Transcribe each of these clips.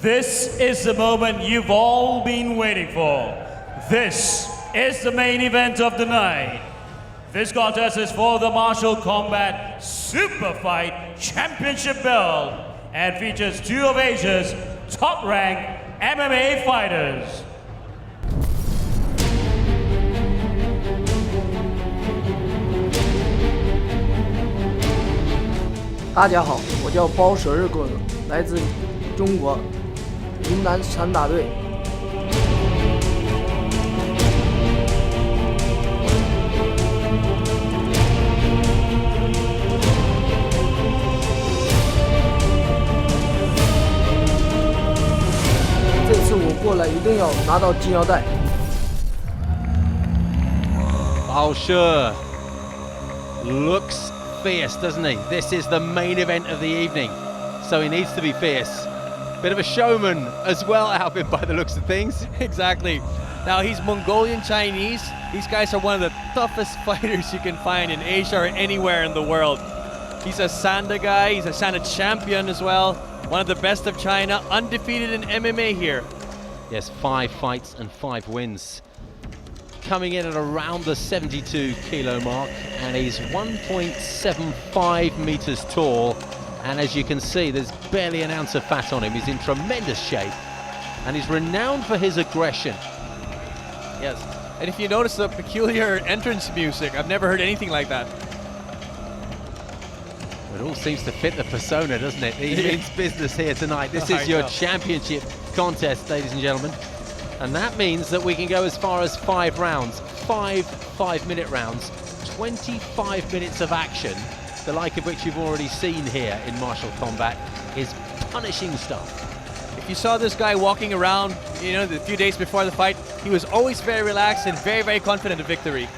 This is the moment you've all been waiting for. This is the main event of the night. This contest is for the Martial Combat Superfight Championship belt and features two of Asia's top-ranked MMA fighters. 大家好，我叫包舍日棍，来自中国云南散打队。这次我过来一定要拿到金腰带。Oh, sure. Looks fierce, doesn't he? This is the main event of the evening, so he needs to be fierce. Bit of a showman as well, Alvin, by the looks of things. Exactly. Now he's Mongolian Chinese. These guys are one of the toughest fighters you can find in Asia or anywhere in the world. He's a Sanda guy, he's a Sanda champion as well. One of the best of China, undefeated in MMA here. Yes, 5 fights and 5 wins. Coming in at around the 72 kilo mark, and he's 1.75 meters tall, and as you can see, there's barely an ounce of fat on him. He's in tremendous shape, and he's renowned for his aggression. Yes, and if you notice the peculiar entrance music, I've never heard anything like that. It all seems to fit the persona, doesn't it? He means business here tonight. This is your championship contest, ladies and gentlemen. And that means that we can go as far as 5 rounds, 5 5-minute rounds, 25 minutes of action, the like of which you've already seen here in martial combat, is punishing stuff. If you saw this guy walking around, you know, the few days before the fight, he was always very relaxed and very, very confident of victory.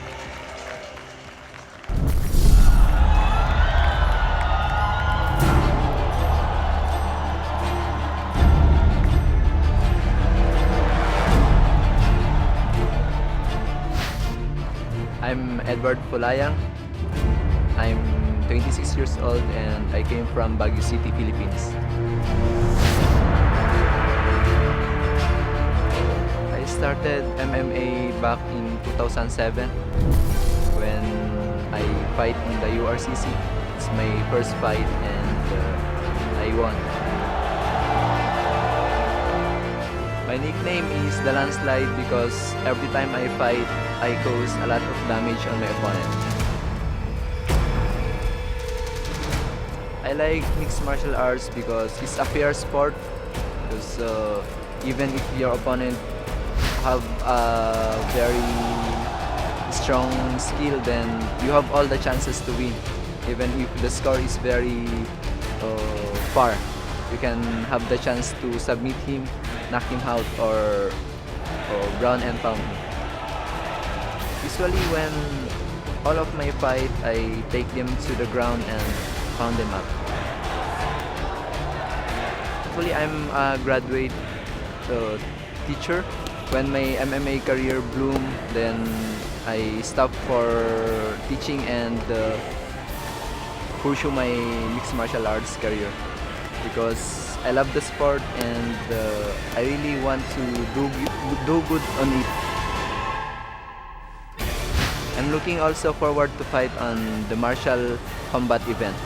I'm Eduard Folayang. I'm 26 years old and I came from Baguio City, Philippines. I started MMA back in 2007 when I fight in the URCC. It's my first fight and I won. My nickname is the Landslide because every time I fight, I cause a lot of damage on my opponent. I like mixed martial arts because it's a fair sport. Because even if your opponent have a very strong skill, then you have all the chances to win. Even if the score is very far, you can have the chance to submit him, knock him out, or ground and pound him. Usually when all of my fight, I take them to the ground and pound them up. Actually, I'm a graduate teacher. When my MMA career bloomed, then I stopped for teaching and pursue my mixed martial arts career because I love the sport and I really want to do good on it. I'm looking also forward to fight on the martial combat event.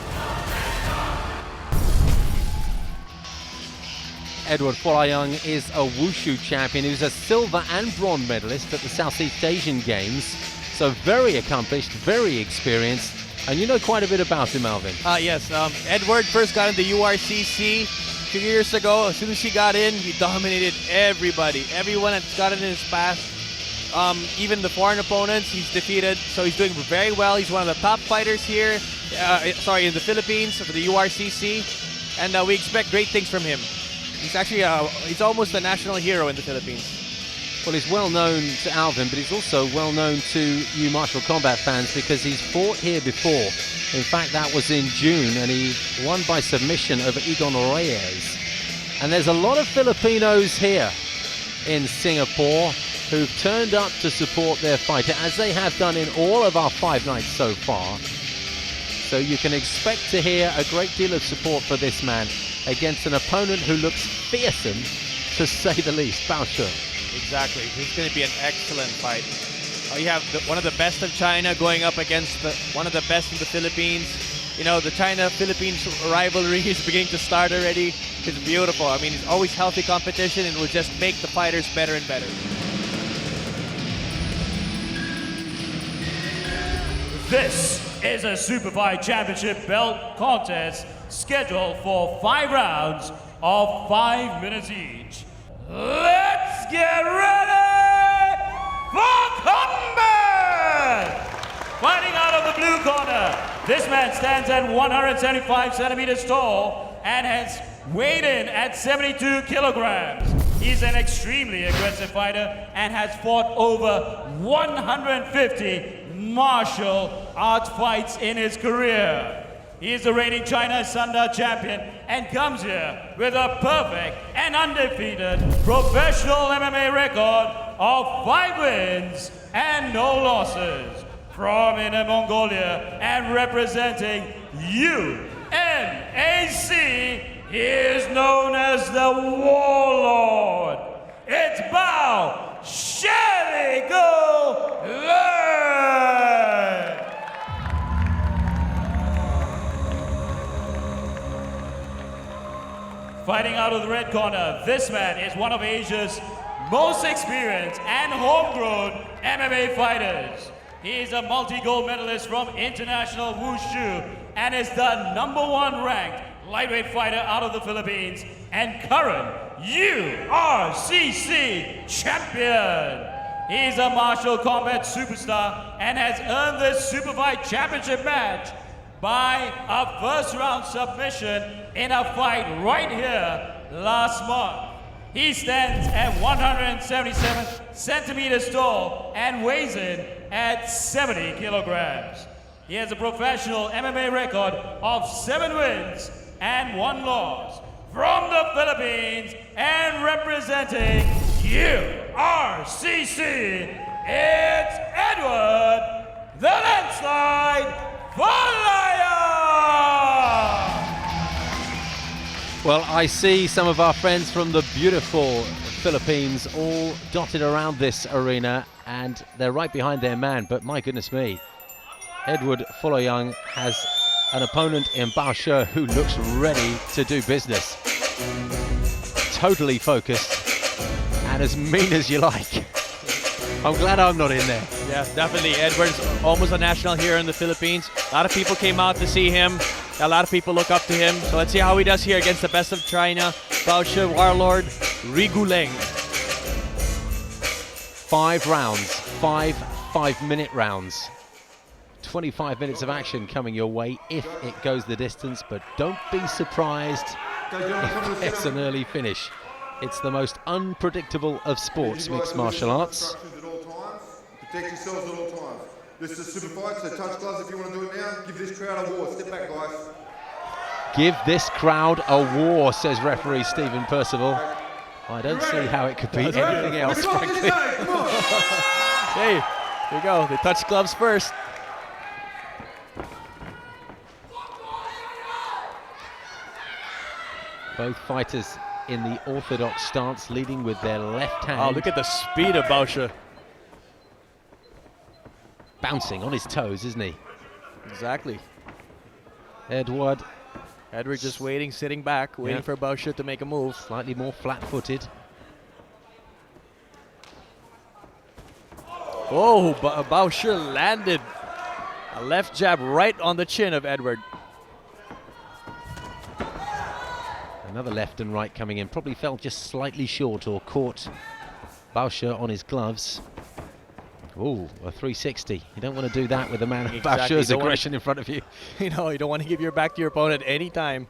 Eduard Folayang is a wushu champion. He was a silver and bronze medalist at the Southeast Asian Games. So very accomplished, very experienced, and you know quite a bit about him, Alvin. Yes, Edward first got into URCC a few years ago. As soon as he got in, he dominated everybody. Everyone that's gotten in his path. Even the foreign opponents, he's defeated. So he's doing very well. He's one of the top fighters here, in the Philippines for the URCC. And we expect great things from him. He's actually, he's almost a national hero in the Philippines. Well, he's well known to Alvin, but he's also well known to you martial combat fans because he's fought here before. In fact, that was in June, and he won by submission over Egon Reyes. And there's a lot of Filipinos here in Singapore who've turned up to support their fighter, as they have done in all of our 5 nights so far. So you can expect to hear a great deal of support for this man. against an opponent who looks fearsome, to say the least, Bao Shi. Exactly. This is going to be an excellent fight. You have one of the best of China going up against one of the best in the Philippines. You know, the China-Philippines rivalry is beginning to start already. It's beautiful. I mean, it's always healthy competition and will just make the fighters better and better. This is a Superfight Championship belt contest scheduled for 5 rounds of 5 minutes each. Let's get ready for combat! Fighting out of the blue corner, this man stands at 175 centimeters tall and has weighed in at 72 kilograms. He's an extremely aggressive fighter and has fought over 150 martial arts fights in his career. He is the reigning China Sanda champion and comes here with a perfect and undefeated professional MMA record of 5 wins and no losses. From Inner Mongolia and representing UNAC, he is known as the Warlord. It's Bao Leng! Fighting out of the red corner, this man is one of Asia's most experienced and homegrown MMA fighters. He is a multi-gold medalist from International Wushu and is the #1 ranked lightweight fighter out of the Philippines and current URCC champion. He is a martial combat superstar and has earned this Superfight Championship match by a first-round submission in a fight right here last month. He stands at 177 centimeters tall and weighs in at 70 kilograms. He has a professional MMA record of 7 wins and 1 loss. From the Philippines and representing URCC, it's Eduard the Landslide Folayang! Well, I see some of our friends from the beautiful Philippines all dotted around this arena, and they're right behind their man, but my goodness me, Eduard Folayang has an opponent in Bao Shi who looks ready to do business. Totally focused and as mean as you like. I'm glad I'm not in there. Yeah, definitely. Edward's almost a national hero in the Philippines. A lot of people came out to see him. A lot of people look up to him. So let's see how he does here against the best of China, Bao Shi Warlord Leng. 5 rounds, 5 5-minute rounds. 25 minutes of action coming your way if it goes the distance, but don't be surprised if it's an early finish. It's the most unpredictable of sports, mixed martial arts. Protect yourselves at all times. This is Superfight, so touch gloves if you want to do it now. Give this crowd a war. Step back, guys. Give this crowd a war, says referee Stephen Percival. I don't see how it could be anything else, frankly. Hey, here you go. They touch gloves first. Both fighters in the orthodox stance, leading with their left hand. Oh, look at the speed of Bao Shi. Bouncing on his toes, isn't he? Exactly. Edward just waiting, sitting back, waiting for Bao Shi to make a move. Slightly more flat-footed. Oh, Bao Shi landed a left jab right on the chin of Edward. Another left and right coming in. Probably fell just slightly short or caught Bao Shi on his gloves. Ooh, a 360. You don't want to do that with a man of Bao Shi's aggression in front of you. You know, you don't want to give your back to your opponent any time.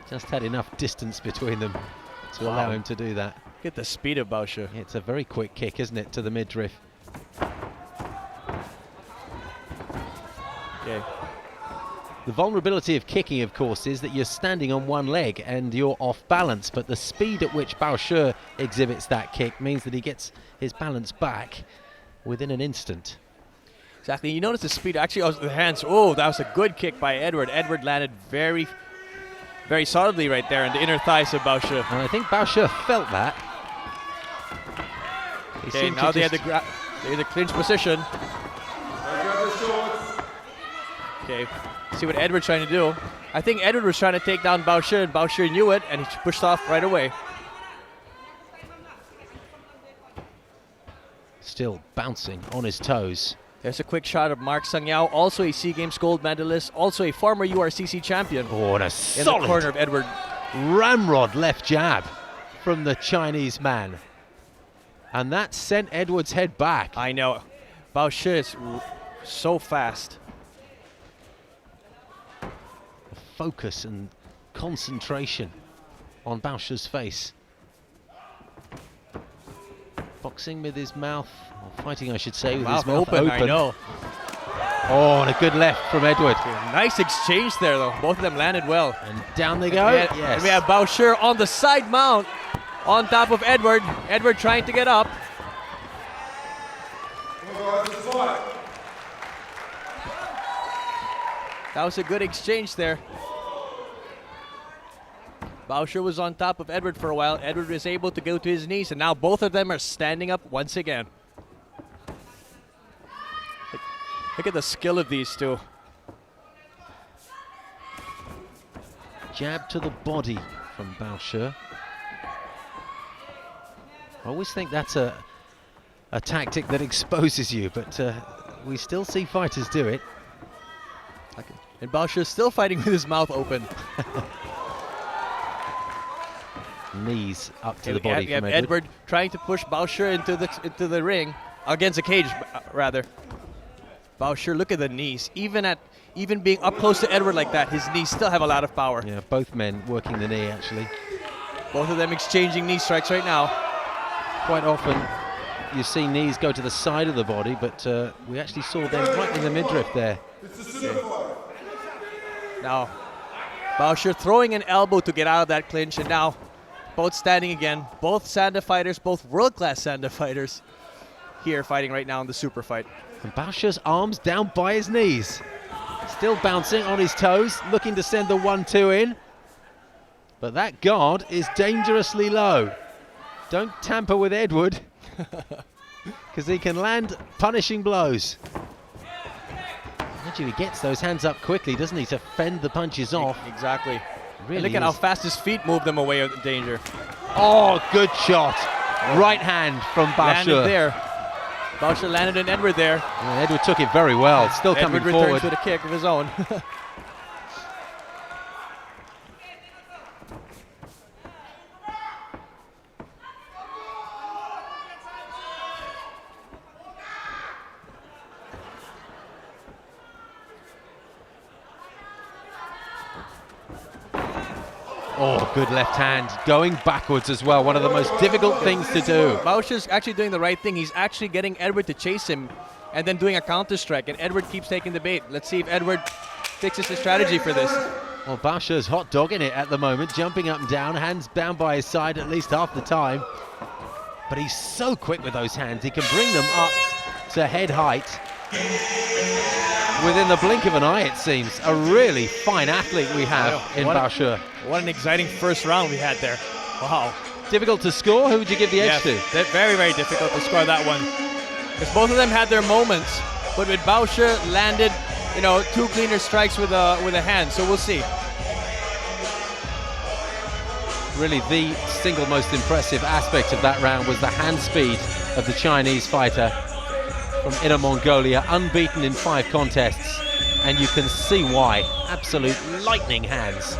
Just had enough distance between them to allow him to do that. Look at the speed of Bao Shi. It's a very quick kick, isn't it, to the midriff. Okay. The vulnerability of kicking, of course, is that you're standing on one leg and you're off balance, but the speed at which Bao Shi exhibits that kick means that he gets his balance back within an instant. Exactly. You notice the speed. Actually, the hands. Oh, that was a good kick by Edward. Edward landed very very solidly right there in the inner thighs of Bao Shi. And I think Bao Shi felt that. He Okay, seemed to now they had just- the clinch position. Grab the shorts. Okay, see what Edward's trying to do. I think Edward was trying to take down Bao Shi, and Bao Shi knew it, and he pushed off right away. Still bouncing on his toes. There's a quick shot of Mark Sang-Yao, also a SEA Games gold medalist, also a former URCC champion. Oh, and a In solid the corner of Edward. ramrod left jab from the Chinese man. And that sent Edward's head back. I know. Bao Shi is so fast. Focus and concentration on Bao Shi's face. Boxing with his mouth, or fighting I should say, with his mouth open. I know. Oh, and a good left from Edward. Nice exchange there, though. Both of them landed well. And down they go. And Yes. we have Bao Shi on the side mount on top of Edward. Edward trying to get up. Come on, guys, let's fight. That was a good exchange there. Bao Shi was on top of Edward for a while. Edward was able to go to his knees, and now both of them are standing up once again. Look at the skill of these two. Jab to the body from Bao Shi. I always think that's a tactic that exposes you, but we still see fighters do it. And Bao Shi is still fighting with his mouth open. Knees up to the We body have from Edward trying to push Bao Shi into the ring, against the cage, rather. Bao Shi, look at the knees. Even being up close to Edward like that, his knees still have a lot of power. Yeah, both men working the knee actually. Both of them exchanging knee strikes right now. Quite often you see knees go to the side of the body, but we actually saw them right in the midriff there. It's a Superfight. Now, Bao Shi throwing an elbow to get out of that clinch, and now both standing again. Both Sanda fighters, both world-class Sanda fighters here fighting right now in the super fight. And Bao Shi's arms down by his knees. Still bouncing on his toes, looking to send the 1-2 in. But that guard is dangerously low. Don't tamper with Edward, because he can land punishing blows. Imagine he gets those hands up quickly, doesn't he, to fend the punches off. Exactly. Really And look at how is. fast his feet move them away of danger. Oh, good shot. Right hand from Bao Shi. Landed there. Bao Shi landed an Edward there. Yeah, Edward took it very well, still coming Edward returns forward. with a kick of his own. Oh, good left hand, going backwards as well. One of the most difficult things to do. Bao Shi's actually doing the right thing. He's actually getting Edward to chase him and then doing a counter strike, and Edward keeps taking the bait. Let's see if Edward fixes the strategy for this. Well, Bao Shi's hot dogging it at the moment, jumping up and down, hands down by his side at least half the time. But he's so quick with those hands, he can bring them up to head height within the blink of an eye, it seems. A really fine athlete we have in Bao Shi. What an exciting first round we had there. Wow. Difficult to score. Who would you give the edge to? Yes, very, very difficult to score that one. Because both of them had their moments, but with Bao Shi landed, two cleaner strikes with a hand. So we'll see. Really, the single most impressive aspect of that round was the hand speed of the Chinese fighter from Inner Mongolia, unbeaten in 5 contests, and you can see why. Absolute lightning hands.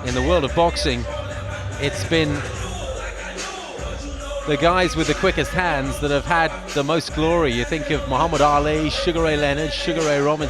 In the world of boxing, it's been the guys with the quickest hands that have had the most glory. You think of Muhammad Ali, Sugar Ray Leonard, Sugar Ray Robinson.